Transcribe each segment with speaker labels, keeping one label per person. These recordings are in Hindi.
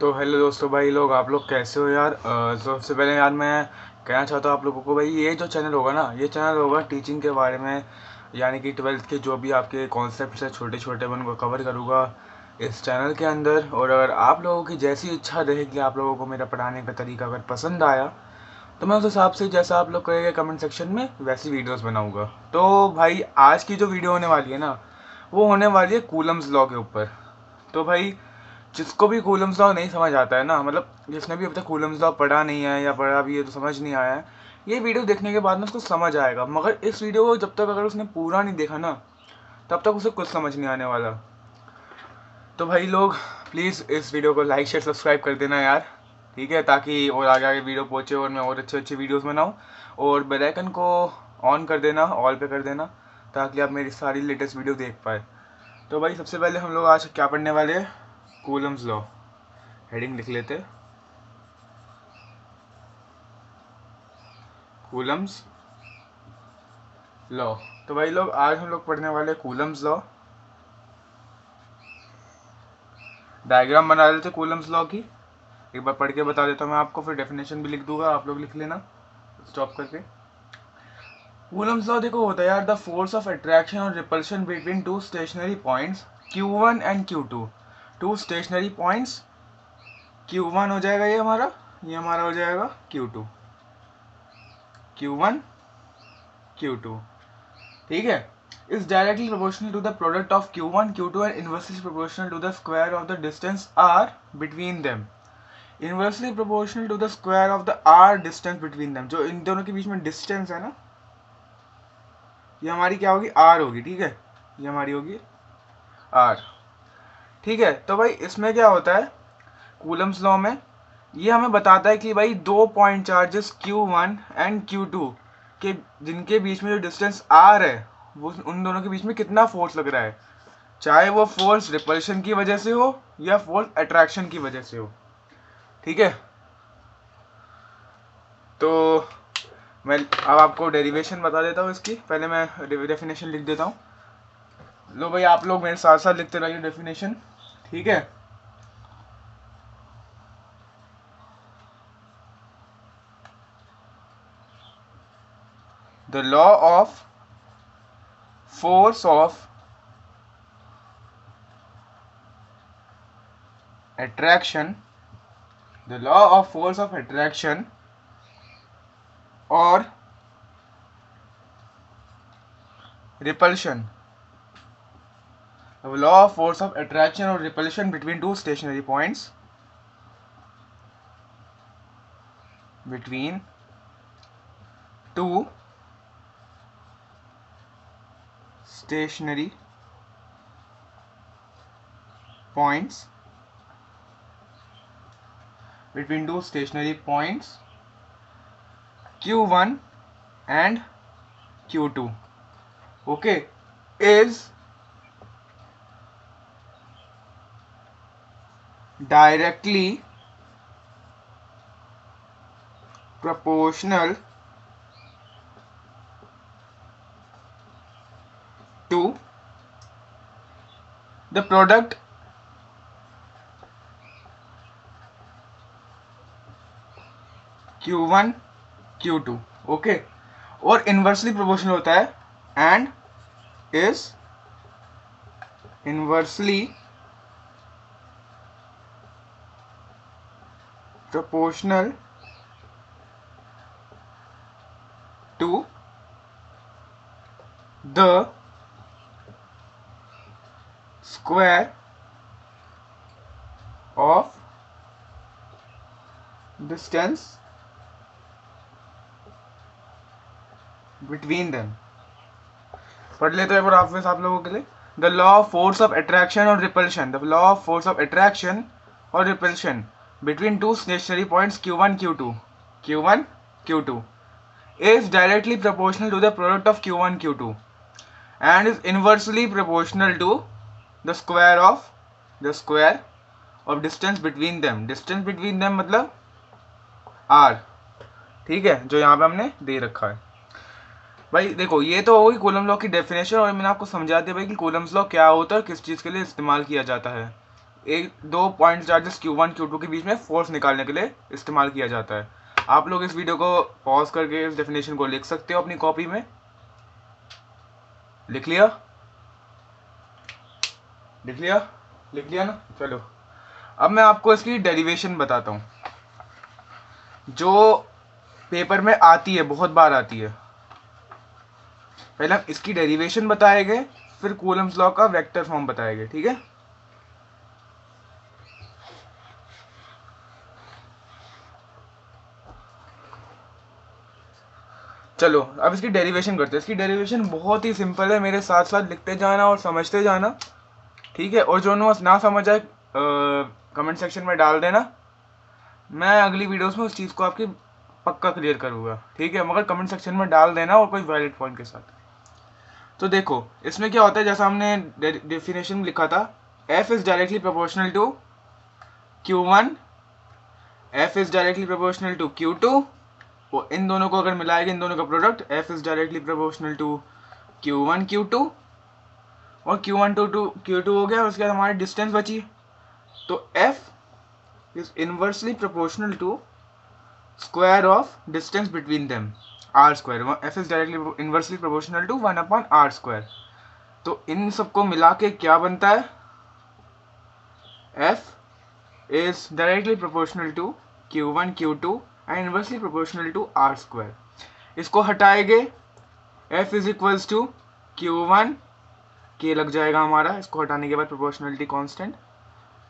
Speaker 1: तो हेलो दोस्तों, भाई लोग आप लोग कैसे हो यार। सबसे पहले यार मैं कहना चाहता हूँ आप लोगों को, भाई ये जो चैनल होगा ना, ये चैनल होगा टीचिंग के बारे में। यानी कि ट्वेल्थ के जो भी आपके कॉन्सेप्ट्स है छोटे छोटे, मैं उनको कवर करूँगा इस चैनल के अंदर। और अगर आप लोगों की जैसी इच्छा रहेगी, आप लोगों को मेरा पढ़ाने का तरीका अगर पसंद आया, तो मैं उस हिसाब से जैसा आप लोग कहेंगे कमेंट सेक्शन में वैसी वीडियोस बनाऊंगा। तो भाई आज की जो वीडियो होने वाली है ना, वो होने वाली है कूलम्स लॉ के ऊपर। तो भाई जिसको भी कूलम्स लॉ नहीं समझ आता है ना, मतलब जिसने भी अब तक कूलम्स लॉ पढ़ा नहीं है या पढ़ा भी है तो समझ नहीं आया है, ये वीडियो देखने के बाद ना उसको समझ आएगा। मगर इस वीडियो को जब तक अगर उसने पूरा नहीं देखा ना, तब तक उसे कुछ समझ नहीं आने वाला। तो भाई लोग प्लीज़ इस वीडियो को लाइक शेयर सब्सक्राइब कर देना यार, ठीक है, ताकि और आगे आगे वीडियो पहुँचे और मैं और अच्छे अच्छे वीडियोज़ बनाऊँ। और बेल आइकन को ऑन कर देना, ऑल पे कर देना, ताकि आप मेरी सारी लेटेस्ट वीडियो देख पाए। तो भाई सबसे पहले हम लोग आज क्या पढ़ने वाले हैं, कूलम्स लॉ। हेडिंग लिख लेते, कूलम्स लॉ। तो भाई लोग आज हम लोग पढ़ने वाले कूलम्स लॉ। डायग्राम बना लेते कूलम्स लॉ की, एक बार पढ़ के बता देता हूँ मैं आपको, फिर डेफिनेशन भी लिख दूंगा, आप लोग लिख लेना स्टॉप करके। कूलम्स लॉ देखो होता है यार, द फोर्स ऑफ अट्रैक्शन और repulsion between two stationary points Q1 and Q2। Two stationary points, Q1 हो जाएगा ये हमारा हो जाएगा Q2, Q1 Q2, ठीक है। is directly proportional to the product of Q1 Q2 and inversely proportional to the square of the distance r between them। Inversely proportional to the square of the r distance between them. जो इन दोनों के बीच में डिस्टेंस है ना, ये हमारी क्या होगी, r होगी, ठीक है, ये हमारी होगी r, ठीक है। तो भाई इसमें क्या होता है कूलम्स लॉ में, ये हमें बताता है कि भाई दो point charges Q1 and Q2 के जिनके बीच में जो डिस्टेंस r है, वो उन दोनों के बीच में कितना फोर्स लग रहा है, चाहे वो फोर्स रिपल्शन की वजह से हो या फोर्स अट्रैक्शन की वजह से हो, ठीक है। तो मैं अब आपको डेरिवेशन बता देता हूँ इसकी, पहले मैं डेफिनेशन लिख देता हूँ। लो भाई आप लोग मेरे साथ साथ लिखते रहिए डेफिनेशन, ठीक है। The law of force of attraction, the law of force of attraction or repulsion, the law of force of attraction or repulsion between two stationary points, between two stationary points, between two stationary points Q1 and Q2, okay, is directly proportional to the product Q1 Q2, okay, और इनवर्सली प्रोपोर्शनल होता है and is inversely proportional to the square of distance between them. पढ़ लेते हैं आप लोगों के लिए। The law of force of attraction और repulsion, the law of force of attraction और repulsion between two stationary points Q1 Q2 is directly proportional to the product of Q1 Q2 and is inversely proportional to the square of distance between them। distance between them मतलब r, ठीक है, जो यहाँ पे हमने दे रखा है। भाई देखो ये तो होगी कूलम्स लॉ की डेफिनेशन, और मैंने आपको समझा दिया भाई कि कूलम्स लॉ क्या होता है और किस चीज़ के लिए इस्तेमाल किया जाता है। एक दो पॉइंट चार्जेस Q1 Q2 के बीच में फोर्स निकालने के लिए इस्तेमाल किया जाता है। आप लोग इस वीडियो को पॉज करके इस डेफिनेशन को लिख सकते हो अपनी कॉपी में। लिख लिया? लिख लिया? लिख लिया ना? चलो अब मैं आपको इसकी डेरिवेशन बताता हूँ जो पेपर में आती है, बहुत बार आती है। पहले हम इसकी डेरिवेशन बताएंगे, फिर कूलम्स लॉ का वेक्टर फॉर्म बताएंगे, ठीक है? चलो अब इसकी डेरिवेशन करते हैं। इसकी डेरिवेशन बहुत ही सिंपल है, मेरे साथ साथ लिखते जाना और समझते जाना, ठीक है? और जो ना समझ आए कमेंट सेक्शन में डाल देना, मैं अगली वीडियोस में उस चीज़ को आपकी पक्का क्लियर करूँगा, ठीक है? मगर कमेंट सेक्शन में डाल देना और कोई वैलिड पॉइंट के साथ। तो देखो इसमें क्या होता है, जैसा हमने डेफिनेशन लिखा था, f is directly proportional to Q1, f is directly proportional to Q2, और इन दोनों को अगर मिलाएंगे, इन दोनों का product, f is directly proportional to Q1 Q2, और Q1 टू Q2 हो गया। उसके बाद हमारी डिस्टेंस बची, तो f is inversely proportional to square of distance between them, r square. f is directly inversely proportional to 1/r square. तो इन सबको मिला के क्या बनता है, f is directly proportional to Q1 Q2 and inversely proportional to r square। इसको हटाएंगे, f is equals to Q1 k लग जाएगा हमारा, इसको हटाने के बाद proportionality constant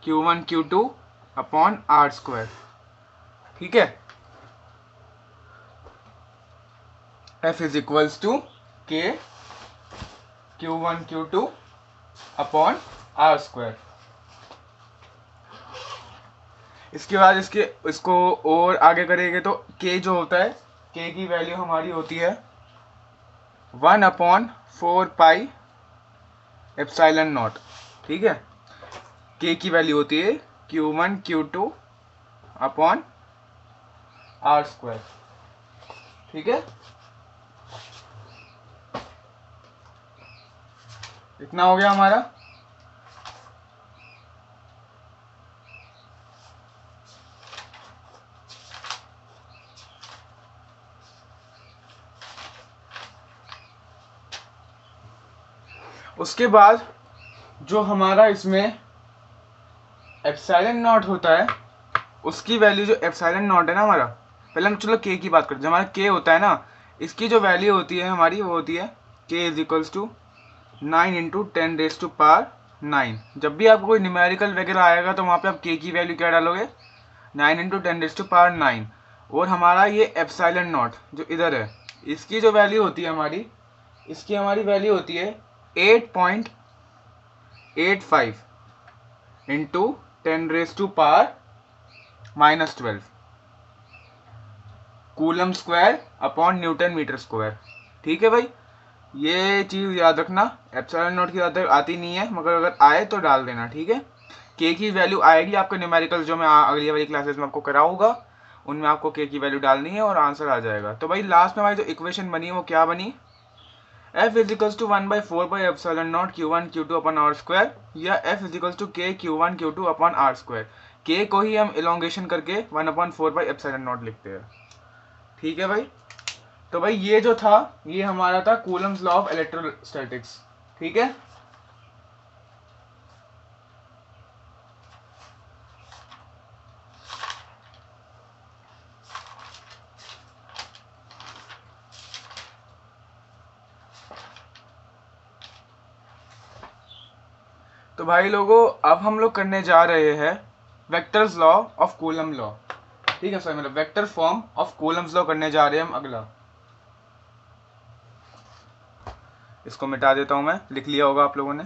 Speaker 1: Q1 Q2 upon r square, ठीक है? f is equals to k Q1 Q2 upon r square. इसके बाद इसको और आगे करेंगे तो k जो होता है, k की वैल्यू हमारी होती है 1/4 पाई एप्सिलॉन नॉट, ठीक है? k की वैल्यू होती है Q1 Q2 upon r square, ठीक है? इतना हो गया हमारा। उसके बाद जो हमारा इसमें एप्सिलॉन नॉट होता है, उसकी वैल्यू, जो एप्सिलॉन नॉट है ना हमारा, पहले हम चलो k की बात करते हैं। हमारा k होता है ना, इसकी जो वैल्यू होती है हमारी, वो होती है k is equals to 9 into 10⁻⁹। जब भी आपको कोई न्यूमेरिकल वगैरह आएगा तो वहाँ पे आप k की वैल्यू क्या डालोगे, 9 इंटू 10⁻⁹। और हमारा ये एप्सिलॉन नॉट जो इधर है, इसकी जो वैल्यू होती है हमारी, इसकी हमारी वैल्यू होती है 8.85 into 10⁻⁻12 coulomb square upon newton metre square, ठीक है भाई? ये चीज़ याद रखना, एप्सिलॉन नॉट की ज़्यादा आती नहीं है, मगर अगर आए तो डाल देना, ठीक है? के की वैल्यू आएगी आपके न्यूमेरिकल्स जो मैं अगली वाली क्लासेस में आपको कराऊंगा, उनमें आपको के की वैल्यू डालनी है और आंसर आ जाएगा। तो भाई लास्ट में हमारी जो इक्वेशन बनी है वो क्या बनी, f is equals to 1/4 pi epsilon naught Q1 Q2 upon r square, या f is equals to k Q1 Q2 upon r square. k को ही हम इलोंगेशन करके 1/4 पाई एप्सिलॉन नॉट लिखते हैं, ठीक है भाई? तो भाई ये जो था, ये हमारा था कूलम्स लॉ ऑफ इलेक्ट्रोस्टैटिक्स, ठीक है? तो भाई लोगों, अब हम लोग करने जा रहे हैं vectors law of coulomb law, ठीक है सर? मतलब vector form of Coulomb's law करने जा रहे हैं हम अगला। इसको मिटा देता हूं मैं, लिख लिया होगा आप लोगों ने।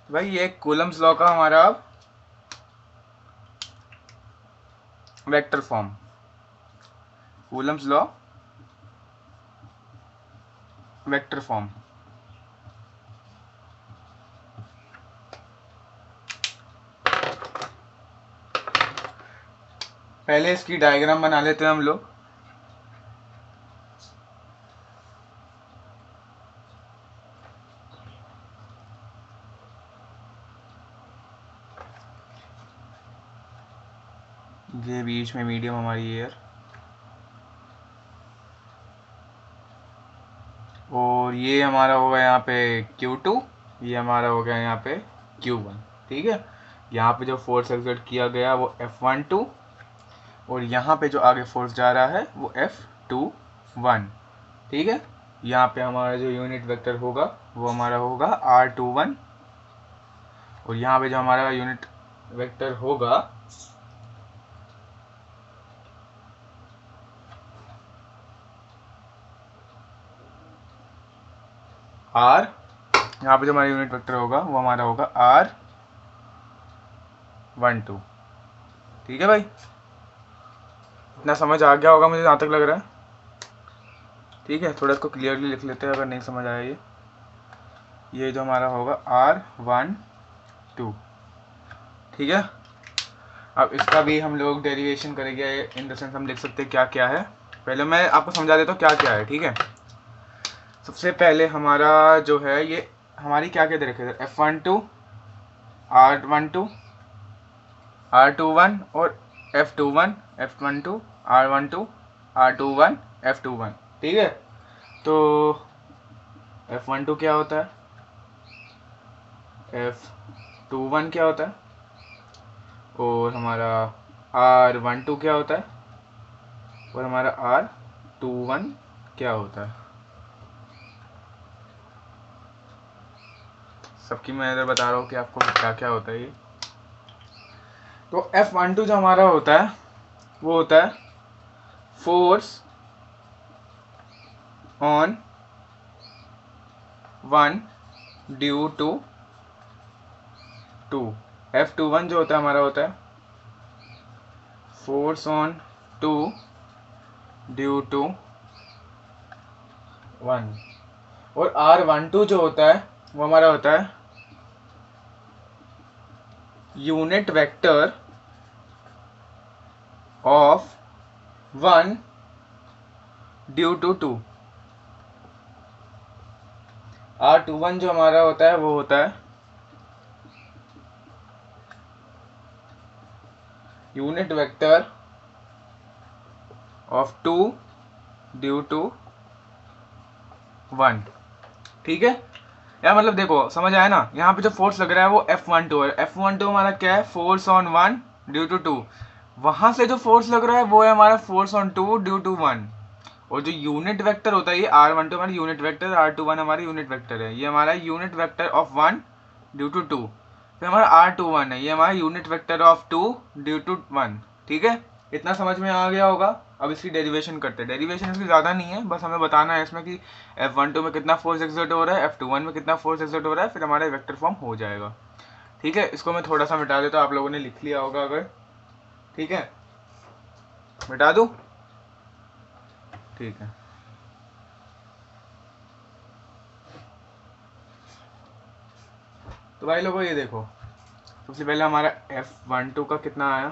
Speaker 1: भाई ये कूलम्स लॉ का हमारा अब vector form, Coulomb's law vector form. पहले इसकी डायग्राम बना लेते हैं हम लोग। ये बीच में मीडियम हमारी एयर, और ये हमारा होगा यहाँ पे Q2, ये हमारा हो गया यहाँ पे Q1। ठीक है, यहाँ पे जो फोर्स एक्सर्ट किया गया वो F12, और यहाँ पे जो आगे फोर्स जा रहा है वो F21। ठीक है, यहाँ पे हमारा जो यूनिट वेक्टर होगा वो हमारा होगा R21, और यहाँ पे जो हमारा यूनिट वेक्टर होगा R, यहाँ पे जो हमारा यूनिट वेक्टर होगा वो हमारा होगा R12। ठीक है भाई, इतना समझ आ गया होगा मुझे जहाँ तक लग रहा है। ठीक है, थोड़ा इसको क्लियरली लिख लेते हैं अगर नहीं समझ आया। ये जो हमारा होगा R12। ठीक है, अब इसका भी हम लोग डेरिवेशन करेंगे, इन द सेंस हम लिख सकते हैं क्या क्या है। पहले मैं आपको समझा देता हूँ क्या क्या है। ठीक है, सबसे पहले हमारा जो है ये हमारी क्या क्या दे रखे थे, F12, R12, R21 और F21, F12, R12, R21, F21। ठीक है, तो F12 क्या होता है, F21 क्या होता है, और हमारा R12 क्या होता है, और हमारा R21 क्या होता है। सबकी मैं इधर बता रहा हूँ कि आपको क्या क्या होता है ये। तो F12 जो हमारा होता है वो होता है force on one due to two. F21 जो होता है हमारा होता है force on two due to one, और R12 जो होता है वो हमारा होता है unit vector of one due to two. R21 जो हमारा होता है वो होता है unit vector of two due to one. ठीक है, यार मतलब देखो समझ आया ना, यहाँ पे जो फोर्स लग रहा है वो F12 है। F12 हमारा क्या है, force on one due to two. वहां से जो फोर्स लग रहा है वो है हमारा force on two due to one, और जो यूनिट वेक्टर होता है ये R12 हमारा यूनिट वेक्टर, R21 हमारा यूनिट वेक्टर है, ये हमारा unit vector of one due to two. फिर हमारा R21 है, ये हमारा unit vector of two due to one. ठीक है, इतना समझ में आ गया होगा। अब इसकी डेरिवेशन करते हैं। डेरिवेशन इसकी ज़्यादा नहीं है, बस हमें बताना है इसमें कि F12 में कितना फोर्स एक्सर्ट हो रहा है, F21 में कितना फोर्स एक्सर्ट हो रहा है, फिर हमारा वेक्टर फॉर्म हो जाएगा। ठीक है, इसको मैं थोड़ा सा मिटा देता हूँ, आप लोगों ने लिख लिया होगा अगर। ठीक है, मिटा दूँ? ठीक है, तो भाई लोगों ये देखो, सबसे पहले हमारा F12 का कितना आया,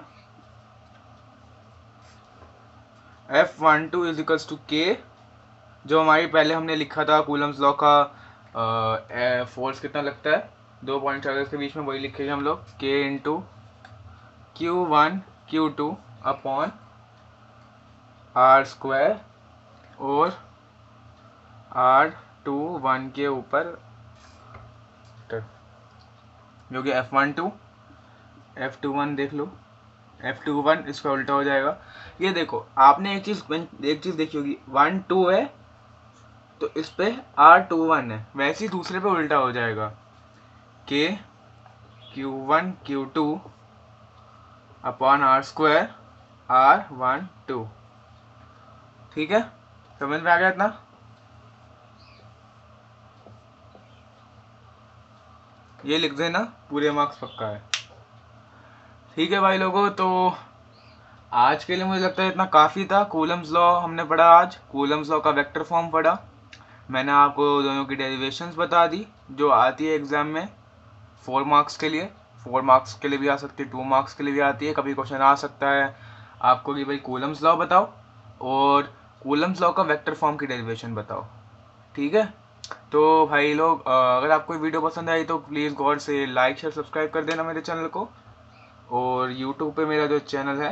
Speaker 1: F12 is equals to K, जो हमारी पहले हमने लिखा था कूलम्स लॉ का फोर्स कितना लगता है दो पॉइंट चार्जेस के बीच में, वही लिखेंगे हम लोग, K into Q1 Q2 upon R square और R21 के ऊपर, जो कि F12 F21 देख लो, F21 इसका उल्टा हो जाएगा। ये देखो आपने एक चीज़ देखी होगी, 1 2 है तो इस पे R21 है, वैसे ही दूसरे पे उल्टा हो जाएगा, K Q1 Q2 upon R square R12। ठीक है, समझ में आ गया इतना? ये लिख देना, पूरे मार्क्स पक्का है। ठीक है भाई लोगों, तो आज के लिए मुझे लगता है इतना काफ़ी था। कूलम्स लॉ हमने पढ़ा आज, कूलम्स लॉ का वेक्टर फॉर्म पढ़ा, मैंने आपको दोनों की डेरिवेशंस बता दी जो आती है एग्ज़ाम में 4 मार्क्स के लिए। 4 मार्क्स के लिए भी आ सकती है, 2 मार्क्स के लिए भी आती है। कभी क्वेश्चन आ सकता है आपको कि भाई कूलम्स लॉ बताओ और कूलम्स लॉ का वेक्टर फॉर्म की डेरिवेशन बताओ। ठीक है, तो भाई लोग अगर आपको वीडियो पसंद आई तो प्लीज़ गौर से लाइक शेयर सब्सक्राइब कर देना मेरे चैनल को, और यूट्यूब पे मेरा जो चैनल है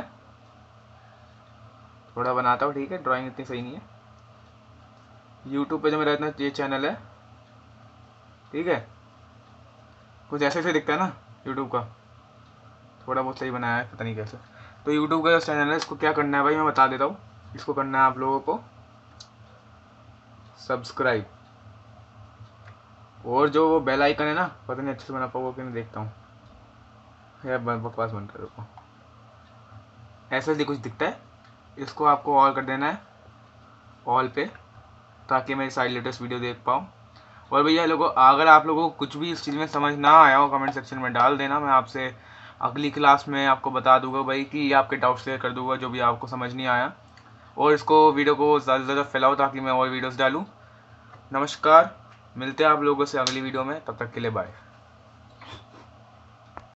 Speaker 1: थोड़ा बनाता हूँ, ठीक है, ड्राइंग इतनी सही नहीं है। यूट्यूब पे जो मेरा इतना ये चैनल है, ठीक है, कुछ ऐसे ऐसे दिखता है ना यूट्यूब का, थोड़ा बहुत सही बनाया है, पता नहीं कैसे। तो यूट्यूब का जो चैनल है, इसको क्या करना है भाई मैं बता देता हूँ। इसको करना है आप लोगों को सब्सक्राइब, और जो वो बेल आइकन है ना, पता नहीं अच्छे से बना पाऊंगा कि नहीं, देखता हूँ यार, बकवास बंद कर रुको। ऐसा कुछ दिखता है, इसको आपको ऑल कर देना है, ऑल पे, ताकि मेरी सारी लेटेस्ट वीडियो देख पाऊँ। और भैया लोगों, अगर आप लोगों को कुछ भी इस चीज़ में समझ ना आया हो, कमेंट सेक्शन में डाल देना, मैं आपसे अगली क्लास में आपको बता दूंगा भाई, कि ये आपके डाउट्स क्लियर कर दूंगा जो भी आपको समझ नहीं आया। और इसको वीडियो को ज़्यादा से ज़्यादा फैलाओ ताकि मैं और वीडियोस डालूँ। नमस्कार, मिलते हैं आप लोगों से अगली वीडियो में, तब तक के लिए बाय।